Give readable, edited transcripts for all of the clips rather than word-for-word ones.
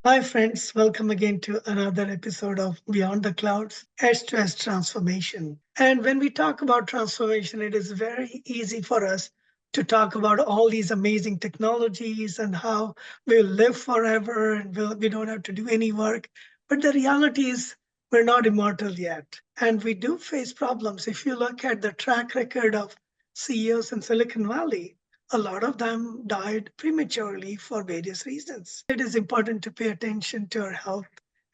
Hi, friends. Welcome again to another episode of Beyond the Clouds, Edge to Edge Transformation. And when we talk about transformation, it is very easy for us to talk about all these amazing technologies and how we'll live forever and we don't have to do any work. But the reality is, we're not immortal yet. And we do face problems. If you look at the track record of CEOs in Silicon Valley, a lot of them died prematurely for various reasons. It is important to pay attention to our health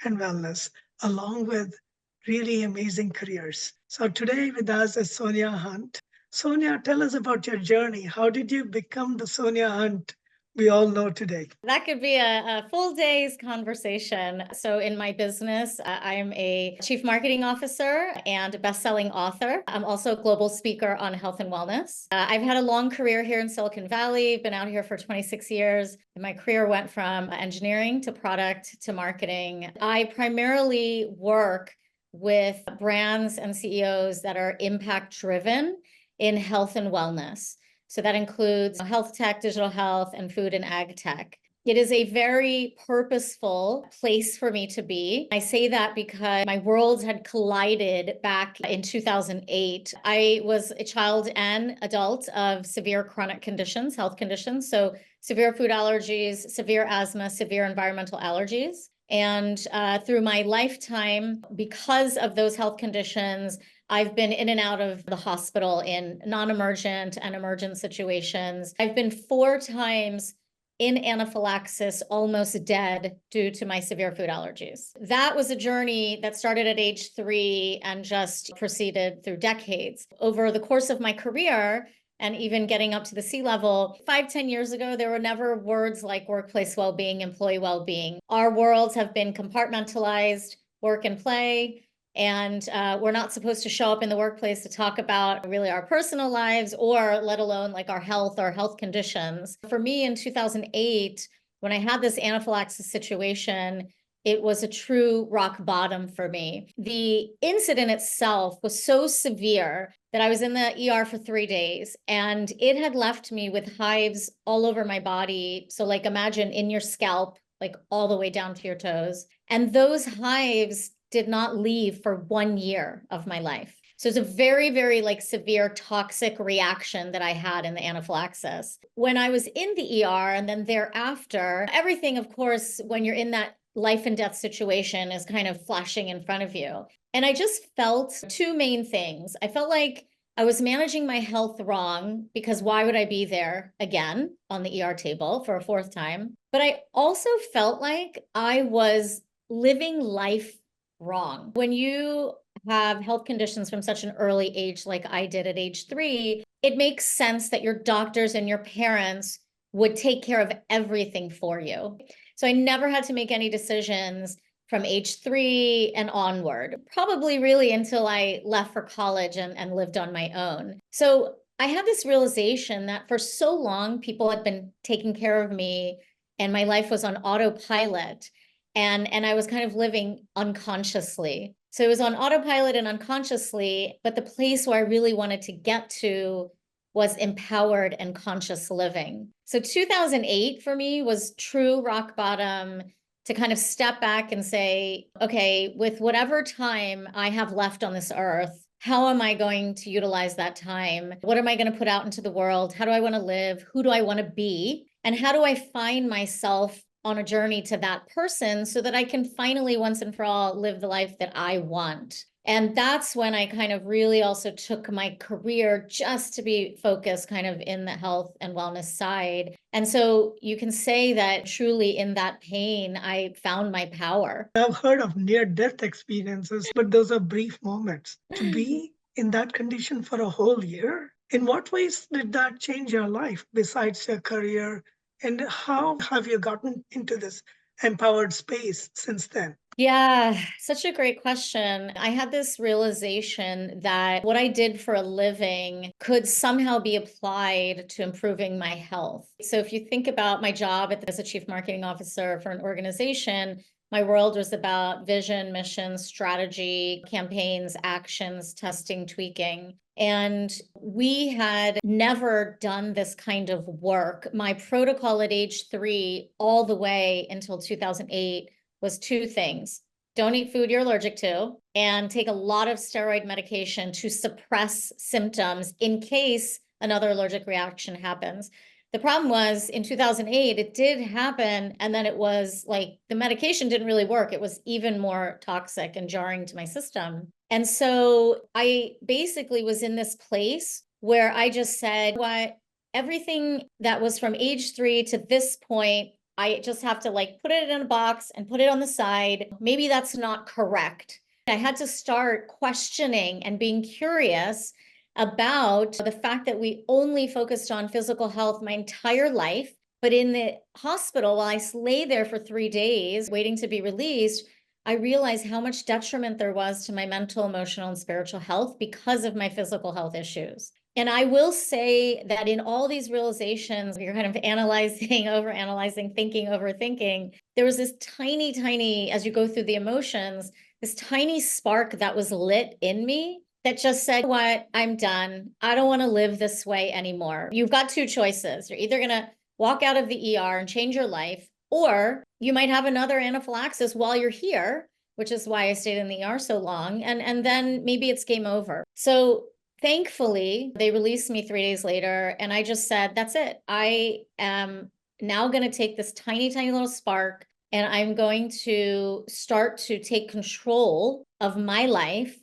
and wellness, along with really amazing careers. So today with us is Sonia Hunt. Sonia, tell us about your journey. How did you become the Sonia Hunt we all know today? That could be a full day's conversation. So, in my business, I am a chief marketing officer and a best-selling author. I'm also a global speaker on health and wellness. I've had a long career here in Silicon Valley, been out here for 26 years. My career went from engineering to product to marketing. I primarily work with brands and CEOs that are impact-driven in health and wellness. So that includes health tech, digital health, and food and ag tech. It is a very purposeful place for me to be. I say that because my worlds had collided back in 2008. I was a child and adult of severe chronic conditions, health conditions. So severe food allergies, severe asthma, severe environmental allergies. And through my lifetime, because of those health conditions, I've been in and out of the hospital in non-emergent and emergent situations. I've been 4 times in anaphylaxis, almost dead due to my severe food allergies. That was a journey that started at age 3 and just proceeded through decades. Over the course of my career, and even getting up to the C-level, 5-10 years ago, there were never words like workplace well-being, employee well-being. Our worlds have been compartmentalized, work and play, and we're not supposed to show up in the workplace to talk about really our personal lives or let alone like our health conditions. For me in 2008, when I had this anaphylaxis situation, it was a true rock bottom for me. The incident itself was so severe that I was in the ER for 3 days, and it had left me with hives all over my body. So like imagine in your scalp, like all the way down to your toes. And those hives did not leave for 1 year of my life. So it's a very, very like severe toxic reaction that I had in the anaphylaxis. When I was in the ER and then thereafter, everything, of course, when you're in that life and death situation is kind of flashing in front of you. And I just felt 2 main things. I felt like I was managing my health wrong because why would I be there again on the ER table for a 4th time? But I also felt like I was living life wrong. When you have health conditions from such an early age, like I did at age 3, it makes sense that your doctors and your parents would take care of everything for you. So I never had to make any decisions from age 3 and onward, probably really until I left for college and lived on my own. So I had this realization that for so long, people had been taking care of me and my life was on autopilot. And I was kind of living unconsciously. So it was on autopilot and unconsciously, but the place where I really wanted to get to was empowered and conscious living. So 2008 for me was true rock bottom to kind of step back and say, okay, with whatever time I have left on this earth, how am I going to utilize that time? What am I going to put out into the world? How do I want to live? Who do I want to be? And how do I find myself on a journey to that person so that I can finally once and for all live the life that I want? And that's when I kind of really also took my career just to be focused kind of in the health and wellness side. And so you can say that truly in that pain, I found my power. I've heard of near-death experiences, but those are brief moments. To be in that condition for a whole year, in what ways did that change your life besides your career? And how have you gotten into this empowered space since then? Yeah, such a great question. I had this realization that what I did for a living could somehow be applied to improving my health. So if you think about my job as a chief marketing officer for an organization, My world was about vision, mission, strategy, campaigns, actions, testing, tweaking. And we had never done this kind of work. My protocol at age 3, all the way until 2008, was 2 things. Don't eat food you're allergic to, and take a lot of steroid medication to suppress symptoms in case another allergic reaction happens. The problem was in 2008, it did happen. And then it was like the medication didn't really work. It was even more toxic and jarring to my system. And so I basically was in this place where I just said, what, everything that was from age 3 to this point, I just have to like put it in a box and put it on the side. Maybe that's not correct. I had to start questioning and being curious about the fact that we only focused on physical health my entire life. But in the hospital, while I lay there for 3 days waiting to be released, I realized how much detriment there was to my mental, emotional, and spiritual health because of my physical health issues. And I will say that in all these realizations, you're kind of analyzing, overanalyzing, thinking, overthinking, there was this tiny, tiny, as you go through the emotions, this tiny spark that was lit in me that just said, what, I'm done. I don't want to live this way anymore. You've got 2 choices. You're either going to walk out of the ER and change your life, or you might have another anaphylaxis while you're here, which is why I stayed in the ER so long. And then maybe it's game over. So thankfully, they released me 3 days later. And I just said, that's it. I am now going to take this tiny, tiny little spark, and I'm going to start to take control of my life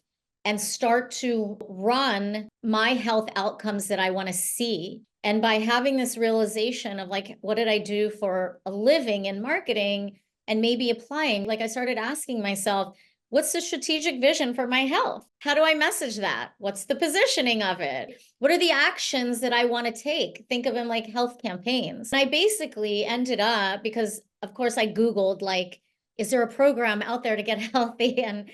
and start to run my health outcomes that I want to see. And by having this realization of like, what did I do for a living in marketing, and maybe applying, like I started asking myself, what's the strategic vision for my health? How do I message that? What's the positioning of it? What are the actions that I want to take? Think of them like health campaigns. And I basically ended up, because of course I Googled, like, is there a program out there to get healthy? And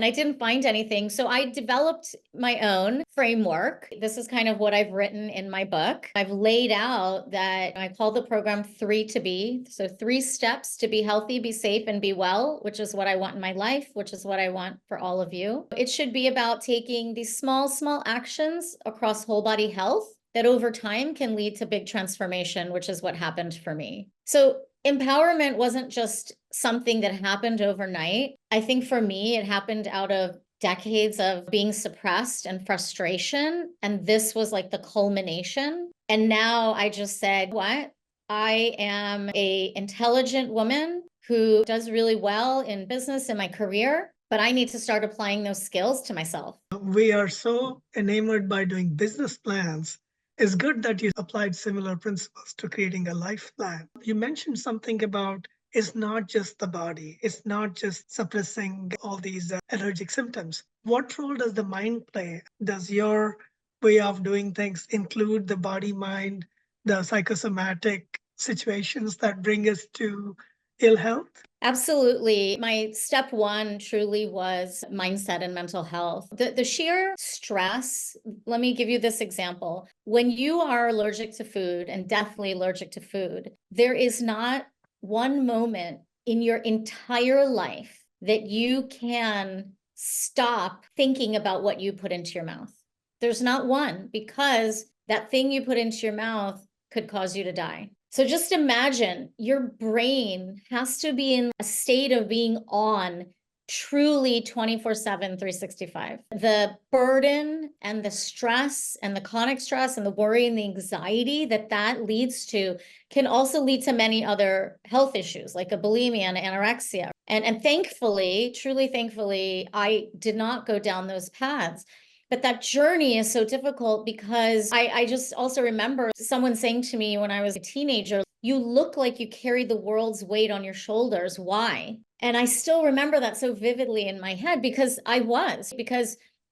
I didn't find anything. So I developed my own framework. This is kind of what I've written in my book. I've laid out that I call the program 3 to Be. So 3 steps to be healthy, be safe, and be well, which is what I want in my life, which is what I want for all of you. It should be about taking these small, small actions across whole body health that over time can lead to big transformation, which is what happened for me. So empowerment wasn't just something that happened overnight. I think for me, it happened out of decades of being suppressed and frustration. And this was like the culmination. And now I just said, what? I am an intelligent woman who does really well in business in my career, but I need to start applying those skills to myself. We are so enamored by doing business plans. It's good that you applied similar principles to creating a life plan. You mentioned something about it's not just the body, it's not just suppressing all these allergic symptoms. What role does the mind play? Does your way of doing things include the body, mind, the psychosomatic situations that bring us to ill health? Absolutely. My step 1 truly was mindset and mental health. The sheer stress, let me give you this example. When you are allergic to food, and deathly allergic to food, there is not one moment in your entire life that you can stop thinking about what you put into your mouth. There's not one, because that thing you put into your mouth could cause you to die. So just imagine your brain has to be in a state of being on truly 24/7, 365. The burden and the stress and the chronic stress and the worry and the anxiety that leads to can also lead to many other health issues like a bulimia and anorexia. And thankfully, truly thankfully, I did not go down those paths. But that journey is so difficult because I just also remember someone saying to me when I was a teenager, you look like you carry the world's weight on your shoulders. Why? And I still remember that so vividly in my head because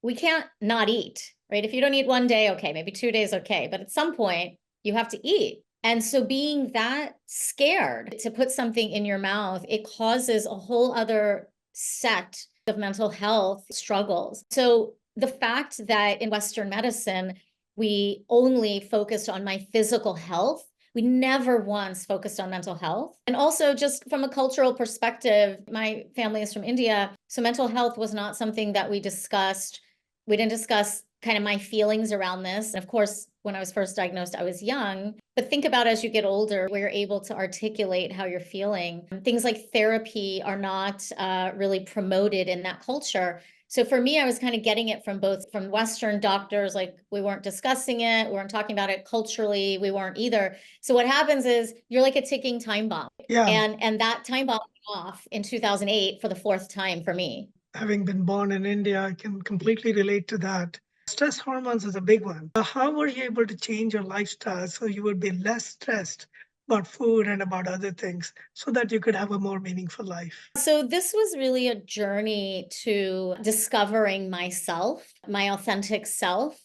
we can't not eat, right? If you don't eat one day, okay, maybe 2 days, okay. But at some point you have to eat. And so being that scared to put something in your mouth, it causes a whole other set of mental health struggles. So the fact that in Western medicine, we only focused on my physical health We never once focused on mental health. And also, just from a cultural perspective, my family is from India, so mental health was not something that we discussed. We didn't discuss kind of my feelings around this. And of course, when I was first diagnosed, I was young. But think about as you get older, where you're able to articulate how you're feeling. Things like therapy are not really promoted in that culture. So for me, I was kind of getting it from both from Western doctors, like we weren't discussing it, we weren't talking about it culturally, we weren't either. So what happens is you're like a ticking time bomb. Yeah. And that time bomb went off in 2008 for the fourth time for me. Having been born in India, I can completely relate to that. Stress hormones is a big one. How were you able to change your lifestyle so you would be less stressed about food and about other things so that you could have a more meaningful life? So this was really a journey to discovering myself, my authentic self.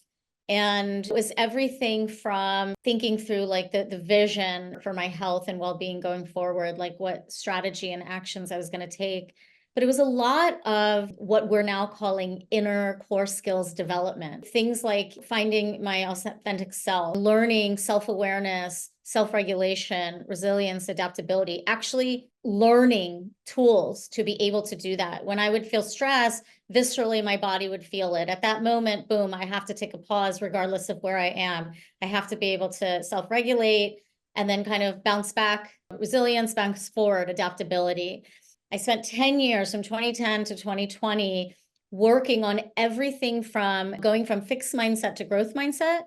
And it was everything from thinking through like the vision for my health and well-being going forward, like what strategy and actions I was going to take. But it was a lot of what we're now calling inner core skills development. Things like finding my authentic self, learning self-awareness, self-regulation, resilience, adaptability, actually learning tools to be able to do that. When I would feel stress, viscerally, my body would feel it. At that moment, boom, I have to take a pause regardless of where I am. I have to be able to self-regulate and then kind of bounce back, resilience, bounce forward, adaptability. I spent 10 years from 2010 to 2020 working on everything from going from fixed mindset to growth mindset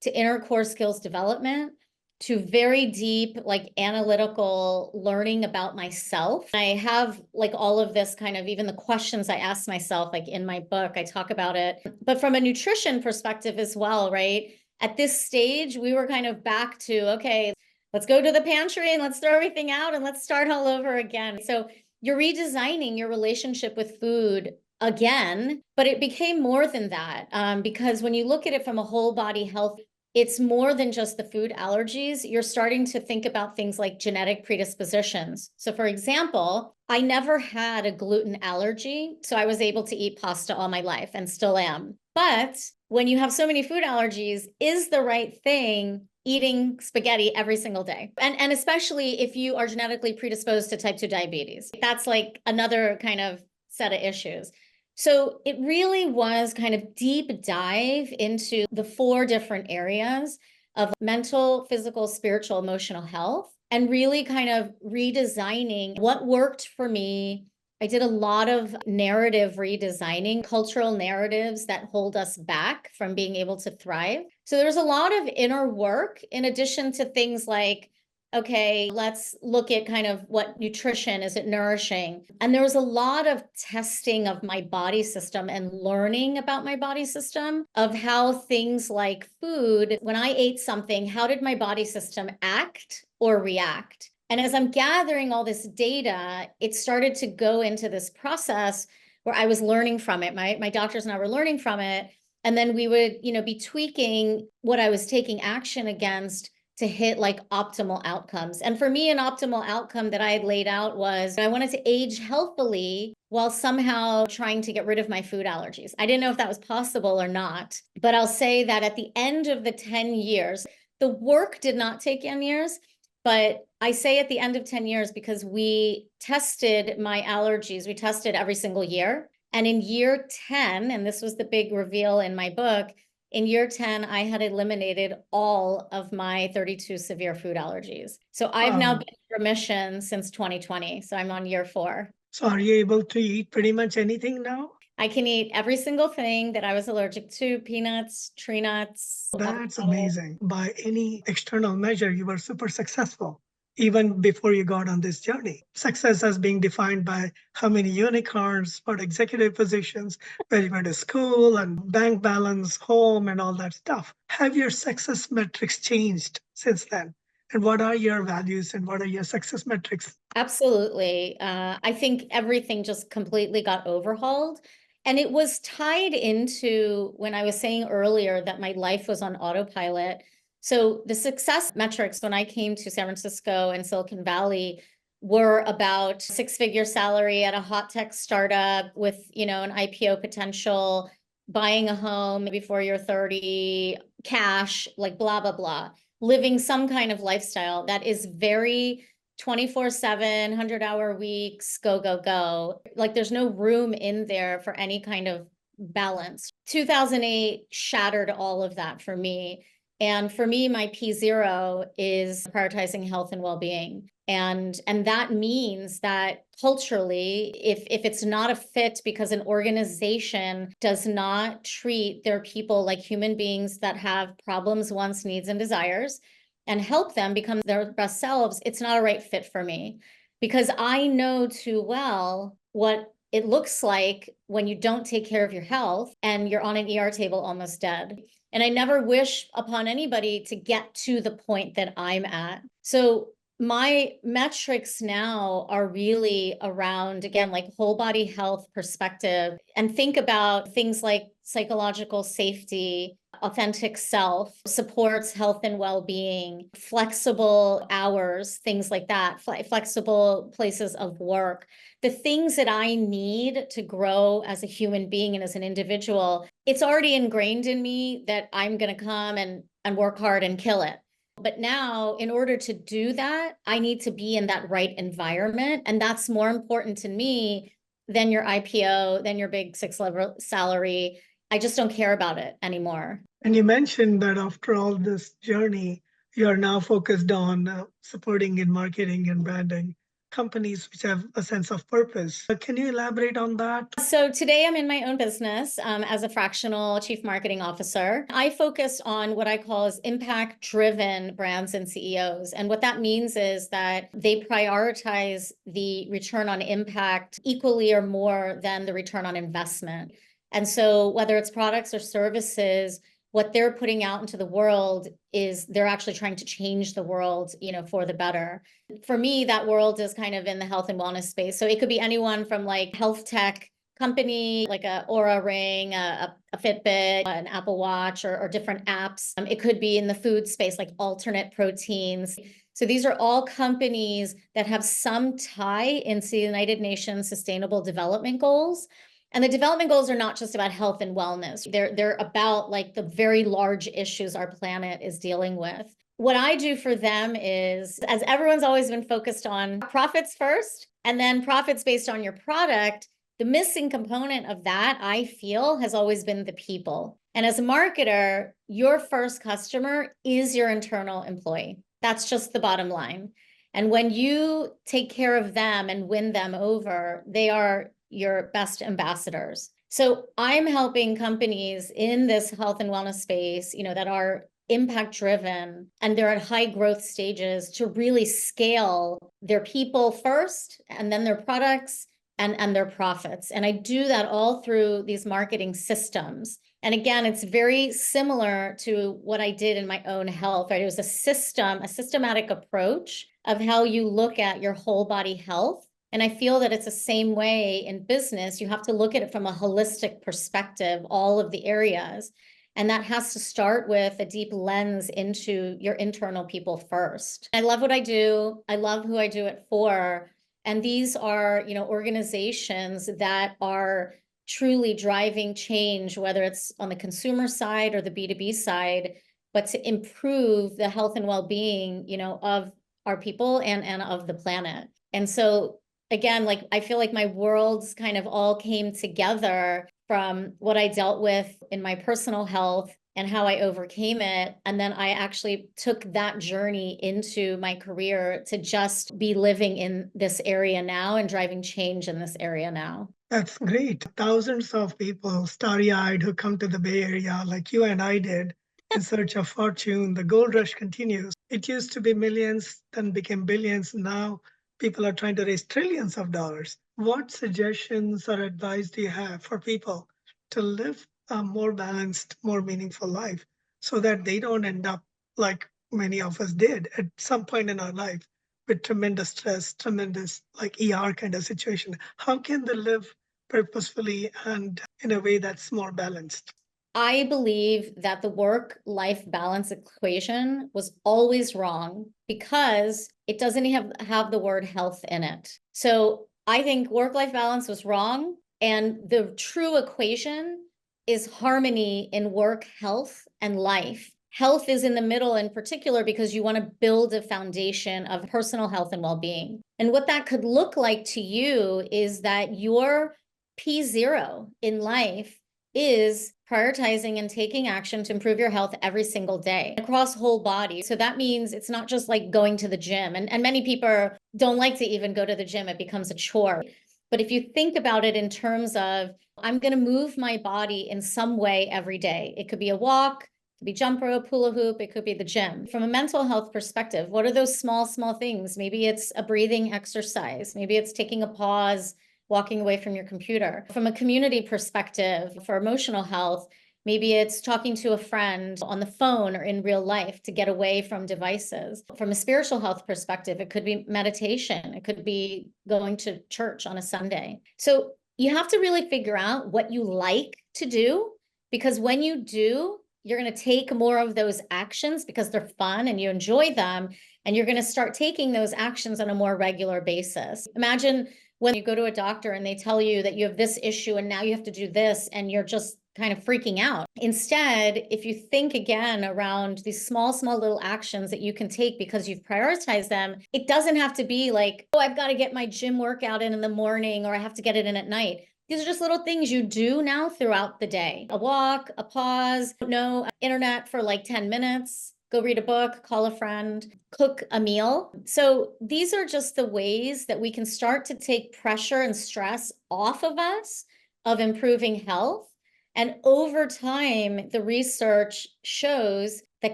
to inner core skills development to very deep, like analytical learning about myself. I have like all of this kind of, even the questions I ask myself, like in my book, I talk about it, but from a nutrition perspective as well, right? At this stage, we were kind of back to, okay, let's go to the pantry and let's throw everything out and let's start all over again. So you're redesigning your relationship with food again, but it became more than that because when you look at it from a whole body health, it's more than just the food allergies. You're starting to think about things like genetic predispositions. So for example, I never had a gluten allergy, so I was able to eat pasta all my life and still am. But when you have so many food allergies, is the right thing eating spaghetti every single day? And especially if you are genetically predisposed to type 2 diabetes. That's like another kind of set of issues. So it really was kind of deep dive into the 4 different areas of mental, physical, spiritual, emotional health, and really kind of redesigning what worked for me. I did a lot of narrative redesigning, cultural narratives that hold us back from being able to thrive. So there's a lot of inner work in addition to things like, okay, let's look at kind of what nutrition, is it nourishing? And there was a lot of testing of my body system and learning about my body system of how things like food, when I ate something, how did my body system act or react? And as I'm gathering all this data, it started to go into this process where I was learning from it. My doctors and I were learning from it. And then we would, be tweaking what I was taking action against to hit like optimal outcomes. And for me, an optimal outcome that I had laid out was I wanted to age healthily while somehow trying to get rid of my food allergies. I didn't know if that was possible or not, but I'll say that at the end of the 10 years, the work did not take 10 years, but I say at the end of 10 years because we tested my allergies. We tested every single year. And in year 10, and this was the big reveal in my book, in year 10, I had eliminated all of my 32 severe food allergies. So I've now been in remission since 2020. So I'm on year 4. So are you able to eat pretty much anything now? I can eat every single thing that I was allergic to, peanuts, tree nuts. That's amazing. By any external measure, you were super successful even before you got on this journey. Success as being defined by how many unicorns, what executive positions, where you went to school, and bank balance, home, and all that stuff. Have your success metrics changed since then? And what are your values and what are your success metrics? Absolutely. I think everything just completely got overhauled. And it was tied into when I was saying earlier that my life was on autopilot. So the success metrics when I came to San Francisco and Silicon Valley were about 6-figure salary at a hot tech startup with, an IPO potential, buying a home before you're 30, cash, like blah, blah, blah. living some kind of lifestyle that is very 24/7, 100-hour weeks, go, go, go. Like there's no room in there for any kind of balance. 2008 shattered all of that for me. And for me, my P0 is prioritizing health and well-being. And that means that culturally, if it's not a fit because an organization does not treat their people like human beings that have problems, wants, needs, and desires, and help them become their best selves, it's not a right fit for me. Because I know too well what it looks like when you don't take care of your health and you're on an ER table almost dead. And I never wish upon anybody to get to the point that I'm at. So my metrics now are really around, again, like whole body health perspective, and think about things like psychological safety, authentic self, supports health and well-being, flexible hours, things like that, flexible places of work. The things that I need to grow as a human being and as an individual, it's already ingrained in me that I'm going to come and work hard and kill it. But now, in order to do that, I need to be in that right environment. And that's more important to me than your IPO, than your big six-level salary. I just don't care about it anymore. And you mentioned that after all this journey, you are now focused on supporting in marketing and branding companies which have a sense of purpose. Can you elaborate on that? So today I'm in my own business as a fractional chief marketing officer. I focus on what I call as impact-driven brands and CEOs. And what that means is that they prioritize the return on impact equally or more than the return on investment. And so whether it's products or services, what they're putting out into the world is they're actually trying to change the world, for the better. For me, that world is kind of in the health and wellness space. So it could be anyone from like health tech company, like a Aura Ring, a Fitbit, an Apple Watch, or different apps. It could be in the food space, like alternate proteins. So these are all companies that have some tie into the United Nations Sustainable Development Goals. And the development goals are not just about health and wellness. They're about like the very large issues our planet is dealing with. What I do for them is, as everyone's always been focused on profits first, and then profits based on your product, the missing component of that, I feel, has always been the people. And as a marketer, your first customer is your internal employee. That's just the bottom line. And when you take care of them and win them over, they are your best ambassadors. So I'm helping companies in this health and wellness space, that are impact driven and they're at high growth stages to really scale their people first and then their products and their profits. And I do that all through these marketing systems. And again, it's very similar to what I did in my own health, right? It was a systematic approach of how you look at your whole body health. And I feel that it's the same way in business. You have to look at it from a holistic perspective, all of the areas. And that has to start with a deep lens into your internal people first. I love what I do. I love who I do it for. And these are, organizations that are truly driving change, whether it's on the consumer side or the B2B side, but to improve the health and well-being, of our people and of the planet. And so again, like I feel like my worlds kind of all came together from what I dealt with in my personal health and how I overcame it. And then I actually took that journey into my career to just be living in this area now and driving change in this area now. That's great. Thousands of people, starry-eyed, who come to the Bay Area like you and I did in search of fortune. The gold rush continues. It used to be millions, then became billions. Now people are trying to raise trillions of dollars. What suggestions or advice do you have for people to live a more balanced, more meaningful life so that they don't end up like many of us did at some point in our life with tremendous stress, tremendous like ER kind of situation? How can they live purposefully and in a way that's more balanced? I believe that the work-life balance equation was always wrong because it doesn't have the word health in it. So I think work-life balance was wrong. And the true equation is harmony in work, health, and life. Health is in the middle in particular because you want to build a foundation of personal health and well-being. And what that could look like to you is that your P0 in life is prioritizing and taking action to improve your health every single day across whole body. So that means it's not just like going to the gym. And many people don't like to even go to the gym. It becomes a chore. But if you think about it in terms of, I'm going to move my body in some way every day. It could be a walk, it could be jump rope, hula hoop, it could be the gym. From a mental health perspective, what are those small things? Maybe it's a breathing exercise. Maybe it's taking a pause, walking away from your computer. From a community perspective, for emotional health, maybe it's talking to a friend on the phone or in real life to get away from devices. From a spiritual health perspective, it could be meditation. It could be going to church on a Sunday. So you have to really figure out what you like to do, because when you do, you're going to take more of those actions because they're fun and you enjoy them. And you're going to start taking those actions on a more regular basis. Imagine when you go to a doctor and they tell you that you have this issue and now you have to do this, and you're just kind of freaking out. Instead, if you think again around these small little actions that you can take because you've prioritized them, it doesn't have to be like, oh, I've got to get my gym workout in the morning, or I have to get it in at night. These are just little things you do now throughout the day. A walk, a pause, no internet for like 10 minutes, go read a book, call a friend, cook a meal. So these are just the ways that we can start to take pressure and stress off of us of improving health. And over time, the research shows that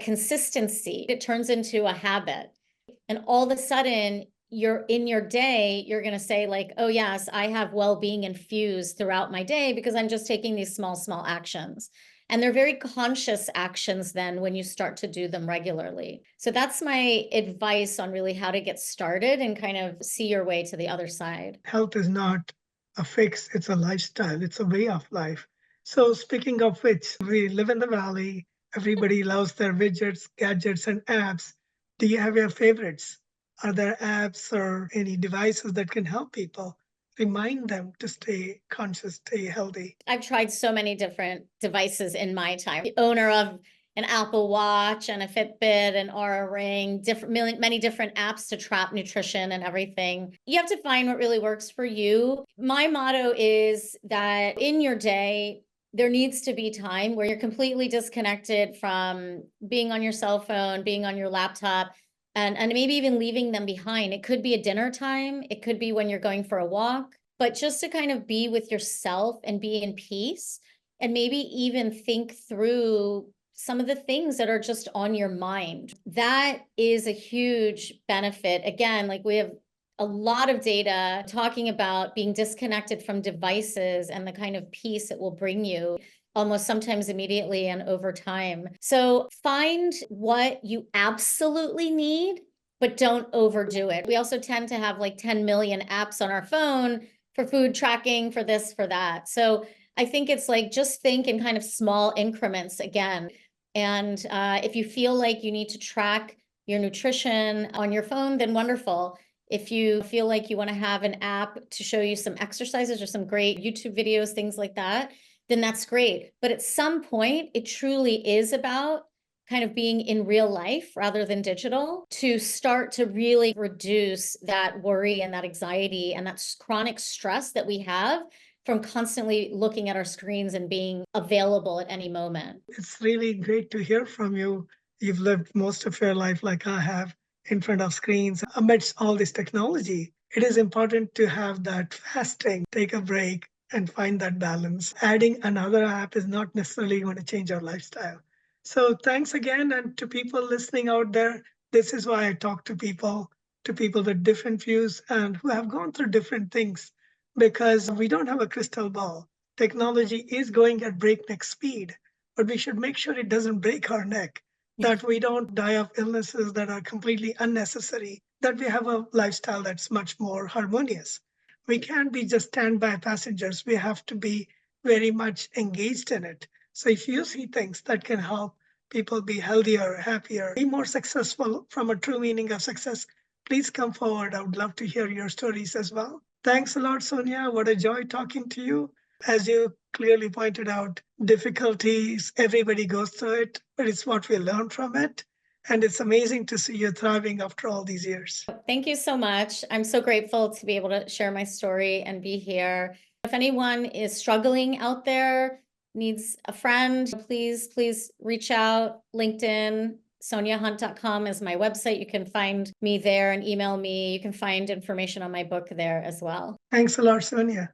consistency, it turns into a habit. And all of a sudden, you're in your day, you're going to say like, oh yes, I have well-being infused throughout my day because I'm just taking these small actions. And they're very conscious actions then when you start to do them regularly. So that's my advice on really how to get started and kind of see your way to the other side. Health is not a fix, it's a lifestyle, it's a way of life. So, speaking of which, we live in the valley. Everybody loves their widgets, gadgets, and apps. Do you have your favorites? Are there apps or any devices that can help people remind them to stay conscious, stay healthy? I've tried so many different devices in my time. The owner of an Apple Watch and a Fitbit and Aura Ring, many different apps to track nutrition and everything. You have to find what really works for you. My motto is that in your day, there needs to be time where you're completely disconnected from being on your cell phone, being on your laptop, and maybe even leaving them behind. It could be a dinner time. It could be when you're going for a walk, but just to kind of be with yourself and be in peace, and maybe even think through some of the things that are just on your mind. That is a huge benefit. Again, like we have a lot of data talking about being disconnected from devices and the kind of peace it will bring you almost sometimes immediately and over time. So find what you absolutely need, but don't overdo it. We also tend to have like 10 million apps on our phone for food tracking, for this, for that. So I think it's like, just think in kind of small increments again. And if you feel like you need to track your nutrition on your phone, then wonderful. If you feel like you want to have an app to show you some exercises or some great YouTube videos, things like that, then that's great. But at some point, it truly is about kind of being in real life rather than digital, to start to really reduce that worry and that anxiety and that chronic stress that we have from constantly looking at our screens and being available at any moment. It's really great to hear from you. You've lived most of your life like I have in front of screens amidst all this technology. It is important to have that fasting, take a break, and find that balance. Adding another app is not necessarily going to change our lifestyle. So, thanks again. And to people listening out there, this is why I talk to people with different views and who have gone through different things, because we don't have a crystal ball. Technology is going at breakneck speed, but we should make sure it doesn't break our neck, that we don't die of illnesses that are completely unnecessary, that we have a lifestyle that's much more harmonious. We can't be just standby passengers. We have to be very much engaged in it. So if you see things that can help people be healthier, happier, be more successful from a true meaning of success, please come forward. I would love to hear your stories as well. Thanks a lot, Sonia. What a joy talking to you. As you clearly pointed out, difficulties, everybody goes through it, but it's what we learn from it. And it's amazing to see you thriving after all these years. Thank you so much. I'm so grateful to be able to share my story and be here. If anyone is struggling out there, needs a friend, please reach out. LinkedIn, soniahunt.com is my website. You can find me there and email me. You can find information on my book there as well. Thanks a lot, Sonia.